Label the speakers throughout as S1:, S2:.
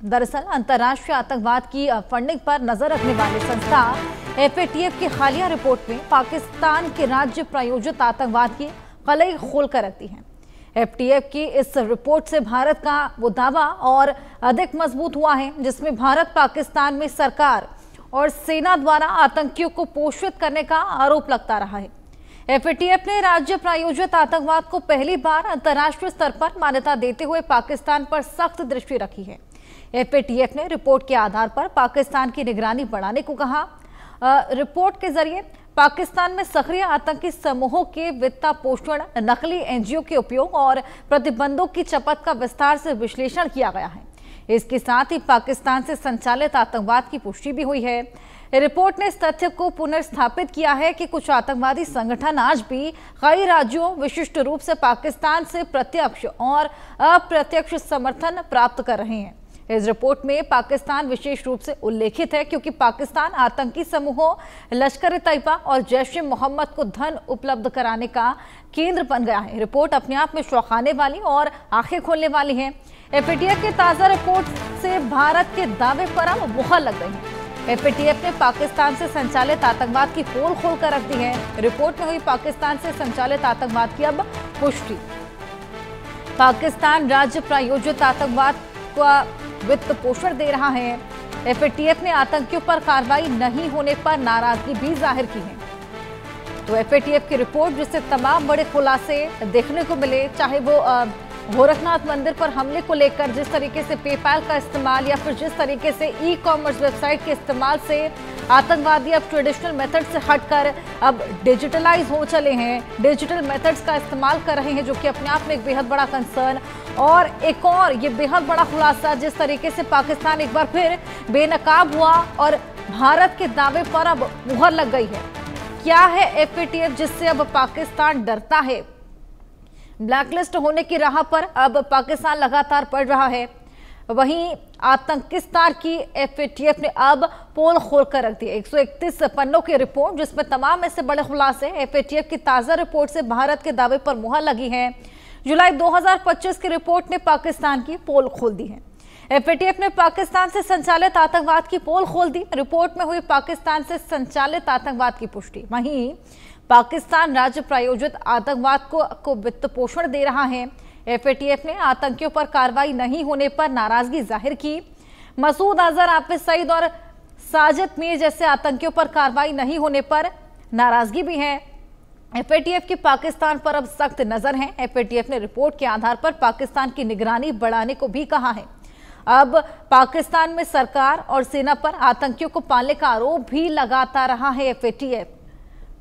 S1: दरअसल अंतर्राष्ट्रीय आतंकवाद की फंडिंग पर नजर रखने वाली संस्था FATF की हालिया रिपोर्ट में पाकिस्तान के राज्य प्रायोजित आतंकवाद की कलई खोल कर रखती है। FATF की इस रिपोर्ट से भारत का वो दावा और अधिक मजबूत हुआ है, जिसमें भारत पाकिस्तान में सरकार और सेना द्वारा आतंकियों को पोषित करने का आरोप लगता रहा है। FATF ने राज्य प्रायोजित आतंकवाद को पहली बार अंतर्राष्ट्रीय स्तर पर मान्यता देते हुए पाकिस्तान पर सख्त दृष्टि रखी है। FATF ने रिपोर्ट के आधार पर पाकिस्तान की निगरानी बढ़ाने को कहा। रिपोर्ट के जरिए पाकिस्तान में सक्रिय आतंकी समूहों के वित्त पोषण, नकली NGO के उपयोग और प्रतिबंधों की चपत का विस्तार से विश्लेषण किया गया है। इसके साथ ही पाकिस्तान से संचालित आतंकवाद की पुष्टि भी हुई है। रिपोर्ट ने इस तथ्य को पुनर्स्थापित किया है कि कुछ आतंकवादी संगठन आज भी कई राज्यों, विशिष्ट रूप से पाकिस्तान से प्रत्यक्ष और अप्रत्यक्ष समर्थन प्राप्त कर रहे हैं। इस रिपोर्ट में पाकिस्तान विशेष रूप से उल्लेखित है, क्योंकि पाकिस्तान आतंकी समूहों लश्कर-ए-तैयबा और जैश-ए-मोहम्मद को धन उपलब्ध कराने का केंद्र बन गया है। रिपोर्ट अपने आप में चौंकाने वाली और आंखें खोलने वाली है। FATF की ताजा रिपोर्ट से भारत के दावे पर अब मुहर लग गई है। FATF ने पाकिस्तान से संचालित आतंकवाद की पोल खोल कर रख दी है। रिपोर्ट में हुई पाकिस्तान से संचालित आतंकवाद की अब पुष्टि। पाकिस्तान राज्य प्रायोजित आतंकवाद का वित्त पोषण दे रहा है। FATF ने आतंकियों पर कार्रवाई नहीं होने पर नाराजगी भी जाहिर की है। तो FATF की रिपोर्ट, जिससे तमाम बड़े खुलासे देखने को मिले, चाहे वो गोरखनाथ मंदिर पर हमले को लेकर जिस तरीके से पेपैल का इस्तेमाल या फिर जिस तरीके से ई-कॉमर्स वेबसाइट के इस्तेमाल से आतंकवादी अब ट्रेडिशनल मेथड से हटकर अब डिजिटलाइज हो चले हैं, डिजिटल मेथड्स का इस्तेमाल कर रहे हैं, जो कि अपने आप में एक बेहद बड़ा कंसर्न। और एक और ये बेहद बड़ा खुलासा, जिस तरीके से पाकिस्तान एक बार फिर बेनकाब हुआ और भारत के दावे पर अब मुहर लग गई है। क्या है FATF जिससे अब पाकिस्तान डरता है? ब्लैकलिस्ट होने की राह पर अब पाकिस्तान लगातार बढ़ रहा है। वहीं आतंकिस्तान की FATF ने अब पोल खोल कर रख दी। 131 पन्नों की रिपोर्ट, जिसमें तमाम ऐसे बड़े खुलासे। FATF की ताजा रिपोर्ट से भारत के दावे पर मुहर लगी है। जुलाई 2025 की रिपोर्ट ने पाकिस्तान की पोल खोल दी है। FATF ने पाकिस्तान से संचालित आतंकवाद की पोल खोल दी। रिपोर्ट में हुई पाकिस्तान से संचालित आतंकवाद की पुष्टि। वहीं पाकिस्तान राज्य प्रायोजित आतंकवाद को वित्त पोषण दे रहा है। FATF ने आतंकियों पर कार्रवाई नहीं होने पर नाराजगी जाहिर की। मसूद अजहर, हाफिज सईद और साजिद मीर जैसे आतंकियों पर कार्रवाई नहीं होने पर नाराजगी भी है। FATF की पाकिस्तान पर अब सख्त नजर है। FATF ने रिपोर्ट के आधार पर पाकिस्तान की निगरानी बढ़ाने को भी कहा है। अब पाकिस्तान में सरकार और सेना पर आतंकियों को पालने का आरोप भी लगाता रहा है FATF।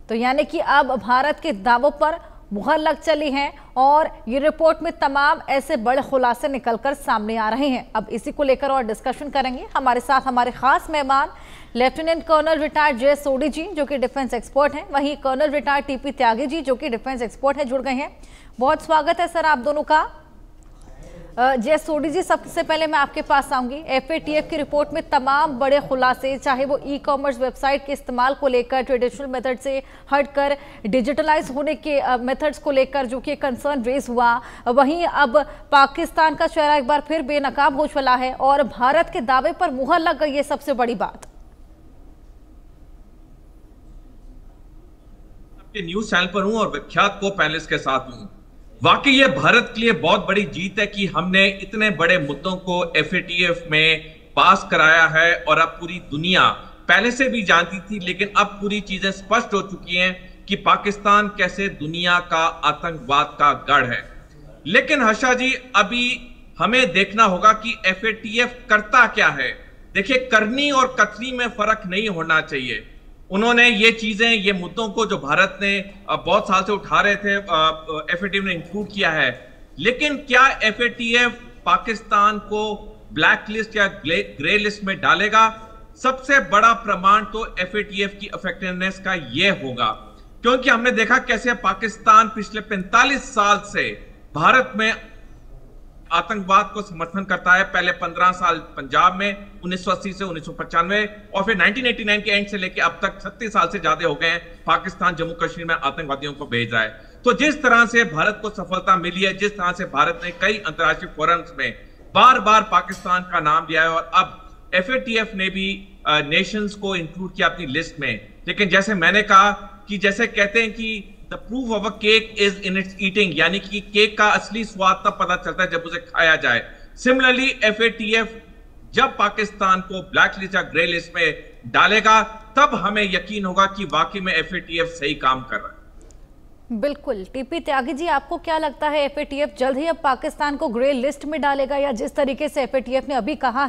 S1: तो यानी कि अब भारत के दावों पर मुहर लग चली है और ये रिपोर्ट में तमाम ऐसे बड़े खुलासे निकलकर सामने आ रहे हैं। अब इसी को लेकर और डिस्कशन करेंगे। हमारे साथ हमारे खास मेहमान लेफ्टिनेंट कर्नल रिटायर्ड JS सोडी जी, जो कि डिफेंस एक्सपर्ट हैं, वहीं colonel retired TP Tyagi ji, जो कि डिफेंस एक्सपर्ट हैं, जुड़ गए हैं। बहुत स्वागत है सर आप दोनों का। JS सोडी जी, सबसे पहले मैं आपके पास आऊंगी। FATF की रिपोर्ट में तमाम बड़े खुलासे, चाहे वो ई-कॉमर्स वेबसाइट के इस्तेमाल को लेकर, ट्रेडिशनल मेथड से हटकर डिजिटलाइज होने के मेथड्स को लेकर जो कि कंसर्न रेज हुआ, वहीं अब पाकिस्तान का चेहरा एक बार फिर बेनकाब हो चला है और भारत के दावे पर मुहर लग गई है। सबसे बड़ी बात,
S2: आपके न्यूज चैनल पर हूं और विख्यात को पैनलिस्ट के साथ हूं। वाकई ये भारत के लिए बहुत बड़ी जीत है कि हमने इतने बड़े मुद्दों को FATF में पास कराया है और अब पूरी दुनिया पहले से भी जानती थी, लेकिन अब पूरी चीजें स्पष्ट हो चुकी हैं कि पाकिस्तान कैसे दुनिया का आतंकवाद का गढ़ है। लेकिन हर्षा जी, अभी हमें देखना होगा कि FATF करता क्या है। देखिए, करनी और कथनी में फर्क नहीं होना चाहिए। उन्होंने ये चीजें, ये मुद्दों को जो भारत ने बहुत साल से उठा रहे थे, FATF ने इंक्लूड किया है। लेकिन क्या FATF पाकिस्तान को ब्लैक लिस्ट या ग्रे लिस्ट में डालेगा? सबसे बड़ा प्रमाण तो FATF की इफेक्टिवनेस का ये होगा, क्योंकि हमने देखा कैसे पाकिस्तान पिछले 45 साल से भारत में आतंकवाद को समर्थन करता है। पहले 15 साल पंजाब में 1980 से 1995 और फिर 1989 के एंड से लेकर अब तक 36 साल से ज्यादा हो गए हैं पाकिस्तान जम्मू कश्मीर में आतंकवादियों को भेज रहा है। तो जिस तरह से भारत को सफलता मिली है, जिस तरह से भारत ने कई अंतर्राष्ट्रीय फोरम्स में बार बार पाकिस्तान का नाम लिया है और अब FATF ने भी नेशंस को इंक्लूड किया अपनी लिस्ट में। लेकिन जैसे मैंने कहा कि जैसे कहते हैं कि the proof of a cake is in its eating, यानी कि केक का असली स्वाद तब पता चलता है जब उसे खाया जाए। सिमिलरली FATF जब पाकिस्तान को ब्लैक लिस्ट या ग्रे लिस्ट में डालेगा तब हमें यकीन होगा कि वाकई में FATF सही काम कर रहा है।
S1: बिल्कुल। टीपी त्यागी जी, आपको क्या लगता है FATF जल्द ही अब पाकिस्तान को ग्रे लिस्ट में डालेगा, या जिस तरीके से FATF ने अभी कहा है